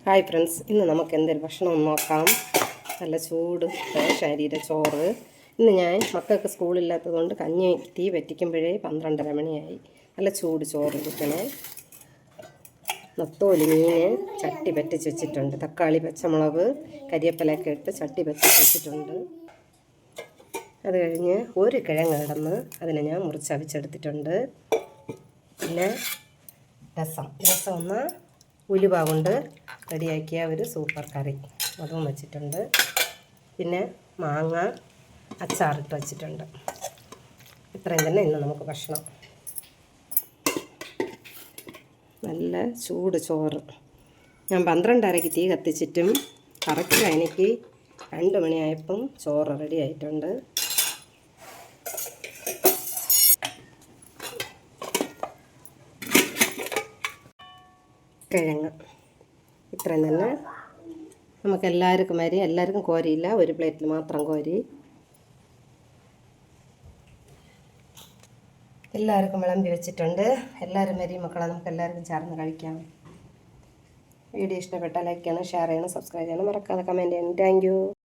Hi friends, ഇന്ന് നമുക്ക് എന്തെങ്കിലും ഭക്ഷണം നോക്കാം. നല്ല ചൂട് ശരീര ചോറ്. ഇന്ന് ഞാൻ മക്കൾക്ക് സ്കൂളില്ലാത്തതുകൊണ്ട് കഞ്ഞി തീ വറ്റിക്കുമ്പോഴേ 12:30 മണിയായി. നല്ല ചൂട് ചോറ് ഇരിക്കണം. നത്തോലി മീൻ ചട്ടി പറ്റിച്ച് വെച്ചിട്ടുണ്ട്. തക്കാളി, പച്ചമുളക്, കരിവേപ്പിലയൊക്കെ ഇട്ട് ചട്ടി പറ്റിച്ച് വെച്ചിട്ടുണ്ട്. അത് കഴിഞ്ഞ് ഒരു കിഴങ്ങ് കിടന്ന് അതിനെ ഞാൻ മുറിച്ചവിച്ചെടുത്തിട്ടുണ്ട്. പിന്നെ രസം ഒന്ന് ഉലുവ കൊണ്ട് റെഡിയാക്കിയ ഒരു സൂപ്പർ കറി അതും വെച്ചിട്ടുണ്ട്. പിന്നെ മാങ്ങ അച്ചാറിട്ട് വെച്ചിട്ടുണ്ട്. ഇത്രയും തന്നെ ഇന്ന് നമുക്ക് ഭക്ഷണം. നല്ല ചൂട് ചോറ്. ഞാൻ 12:30 തീ കത്തിച്ചിട്ടും കറക്റ്റ് എനിക്ക് 2 മണിയായപ്പം ചോറ് റെഡി ആയിട്ടുണ്ട്. കിഴങ്ങ് ഇത്രയും തന്നെ നമുക്ക് എല്ലാവർക്കും കോരിയില്ല, ഒരു പ്ലേറ്റിൽ മാത്രം കോരി. എല്ലാവർക്കും വിളമ്പി വെച്ചിട്ടുണ്ട്. എല്ലാവരും മക്കളെ നമുക്ക് എല്ലാവർക്കും ചേർന്ന് കഴിക്കാം. വീഡിയോ ഇഷ്ടപ്പെട്ടാൽ ലൈക്ക് ചെയ്യണം, ഷെയർ ചെയ്യണം, സബ്സ്ക്രൈബ് ചെയ്യണം, മറക്കാതെ കമൻറ്റ് ചെയ്യണം. Thank you.